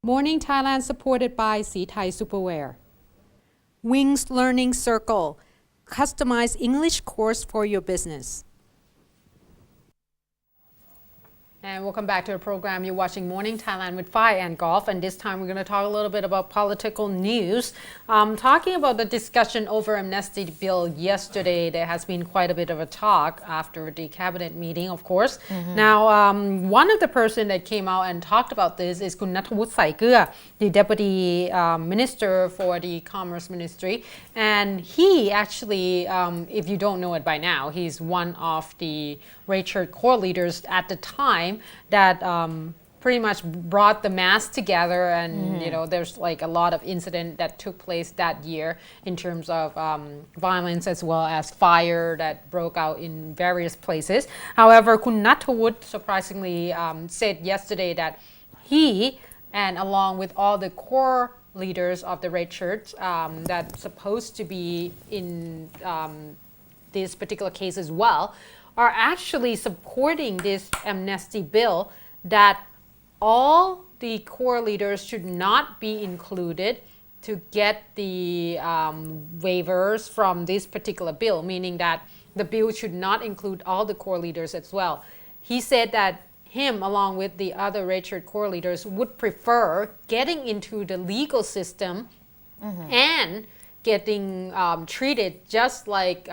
Morning Thailand supported by Sea Thai Superwear. Wings Learning Circle, customized English course for your business. And welcome back to the program. You're watching Morning Thailand with Phi and Golf, and this time we're going to talk a little bit about political news. Talking about the discussion over Amnesty Bill yesterday, there has been quite a bit of a talk after the cabinet meeting, of course. Now, one of the person that came out and talked about this is Kun Nattawut Saikia, the Deputy Minister for the Commerce Ministry. And he actually, if you don't know it by now, he's one of the red shirt core leaders at the time that pretty much brought the mass together, and you know, there's like a lot of incident that took place that year in terms of violence as well as fire that broke out in various places. However, Kun Nattawut surprisingly said yesterday that he, and along with all the core leaders of the red shirts that's supposed to be in this particular case as well, are actually supporting this amnesty bill, that all the core leaders should not be included to get the waivers from this particular bill, meaning that the bill should not include all the core leaders as well. He said that him, along with the other red shirt core leaders, would prefer getting into the legal system and getting treated just like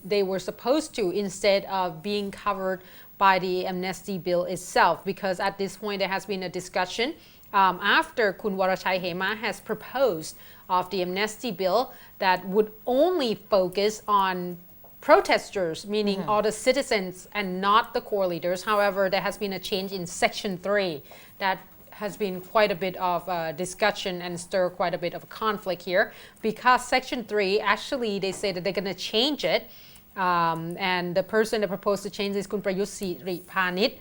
they were supposed to, instead of being covered by the amnesty bill itself. Because at this point there has been a discussion after Kun Warachai Hema has proposed of the amnesty bill that would only focus on protesters, meaning all the citizens and not the core leaders. However, there has been a change in Section 3 that has been quite a bit of discussion and stir quite a bit of conflict here, because Section 3, actually they say that they're going to change it, and the person that proposed to change is Kun Prayut Siripanit,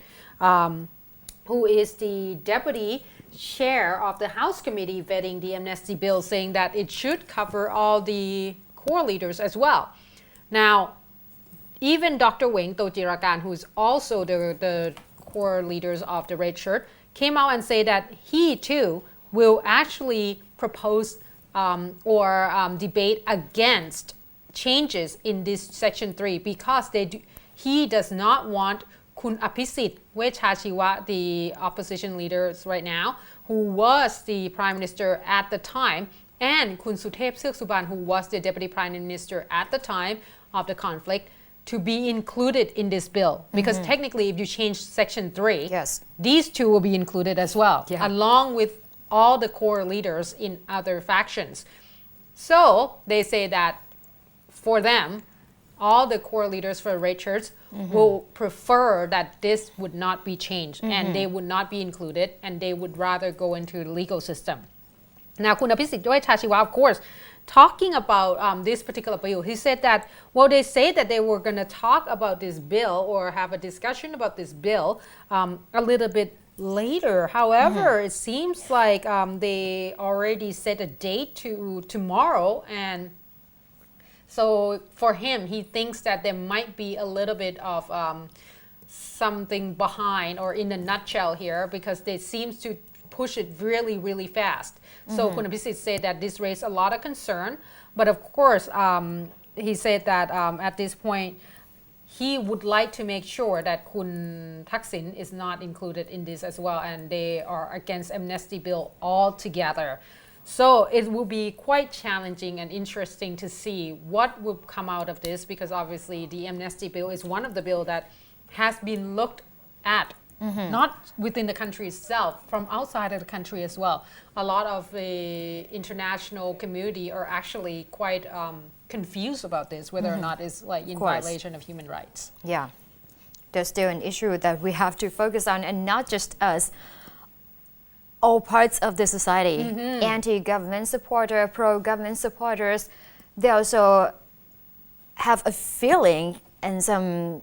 who is the deputy chair of the House Committee vetting the amnesty bill, saying that it should cover all the core leaders as well. Now, even Dr. Weng Tojirakan, who is also the core leaders of the red shirt, came out and say that he too will actually propose or debate against changes in this Section 3, because he does not want Kun Apisit Wechachiwa, the opposition leaders right now, who was the prime minister at the time, and Kun Suthep Seoksuban, who was the deputy prime minister at the time of the conflict, to be included in this bill. Because technically, if you change Section 3, Yes. these two will be included as well, Yeah. along with all the core leaders in other factions. So they say that for them, all the core leaders for red shirts will prefer that this would not be changed, and they would not be included, and they would rather go into the legal system. Now, Kun Apisit Wechachiwa, of course, talking about this particular bill, he said that, well, they say that they were going to talk about this bill or have a discussion about this bill a little bit later. However, it seems like they already set a date to tomorrow, and so for him, he thinks that there might be a little bit of something behind or in a nutshell here, because they seems to push it really, really fast. So Kun Apisit said that this raised a lot of concern, but of course, he said that at this point, he would like to make sure that Kun Thaksin is not included in this as well, and they are against amnesty bill altogether. So it will be quite challenging and interesting to see what will come out of this, because obviously the amnesty bill is one of the bill that has been looked at, not within the country itself, from outside of the country as well. A lot of the international community are actually quite confused about this, whether or not it's like in violation of human rights. Yeah, there's still an issue that we have to focus on, and not just us, all parts of the society, anti-government supporter, pro-government supporters, they also have a feeling and some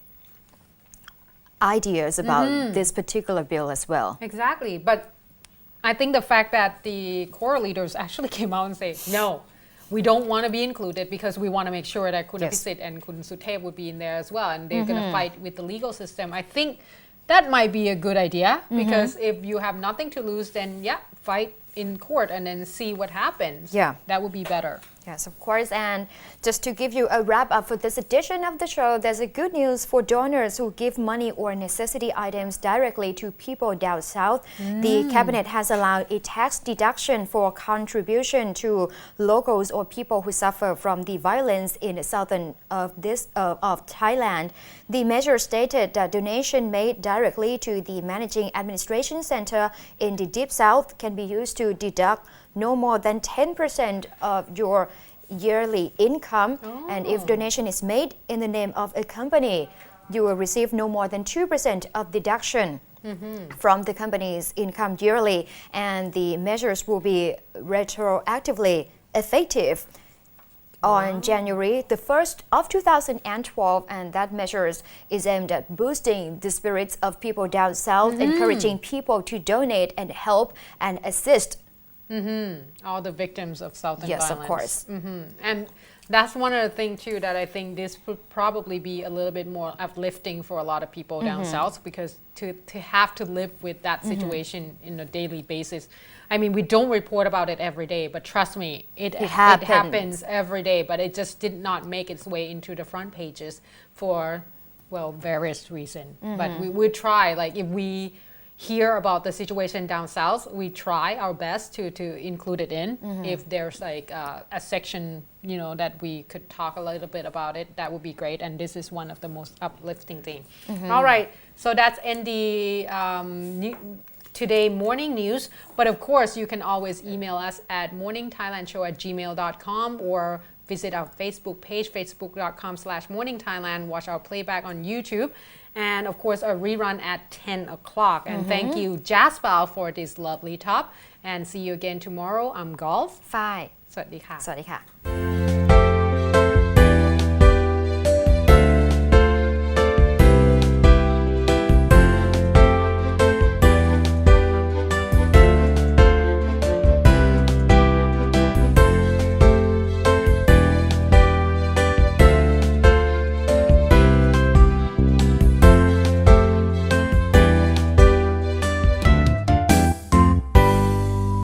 ideas about this particular bill as well. Exactly, but I think the fact that the core leaders actually came out and say, no, we don't want to be included because we want to make sure that Kun Apisit and Kun Suthep would be in there as well, and they're going to fight with the legal system. I think that might be a good idea because if you have nothing to lose, then yeah, fight in court and then see what happens. Yeah. That would be better. Yes, of course. And just to give you a wrap up for this edition of the show, there's a good news for donors who give money or necessity items directly to people down south. The cabinet has allowed a tax deduction for contribution to locals or people who suffer from the violence in the southern of Thailand. The measure stated that donation made directly to the Managing Administration Center in the Deep South can be used to deduct no more than 10% of your yearly income. And if donation is made in the name of a company, you will receive no more than 2% of deduction from the company's income yearly. And the measures will be retroactively effective on January the 1st of 2012, and that measures is aimed at boosting the spirits of people down south, encouraging people to donate and help and assist all the victims of Southern violence. Yes, of course. And that's one of the things too that I think this would probably be a little bit more uplifting for a lot of people down south, because to have to live with that situation in a daily basis. I mean, we don't report about it every day, but trust me, it happens every day, but it just did not make its way into the front pages for, well, various reasons. But we try, like if we hear about the situation down south, we try our best to include it in. If there's like a section, you know, that we could talk a little bit about it, that would be great. And this is one of the most uplifting things. All right, so that's in the today morning news. But of course, you can always email us at morningthailandshow@gmail.com or visit our Facebook page, facebook.com/morningthailand. Watch our playback on YouTube. And of course, a rerun at 10 o'clock. And thank you, Jasper, for this lovely talk. And see you again tomorrow. I'm Golf. Fine. สวัสดีค่ะ สวัสดีค่ะ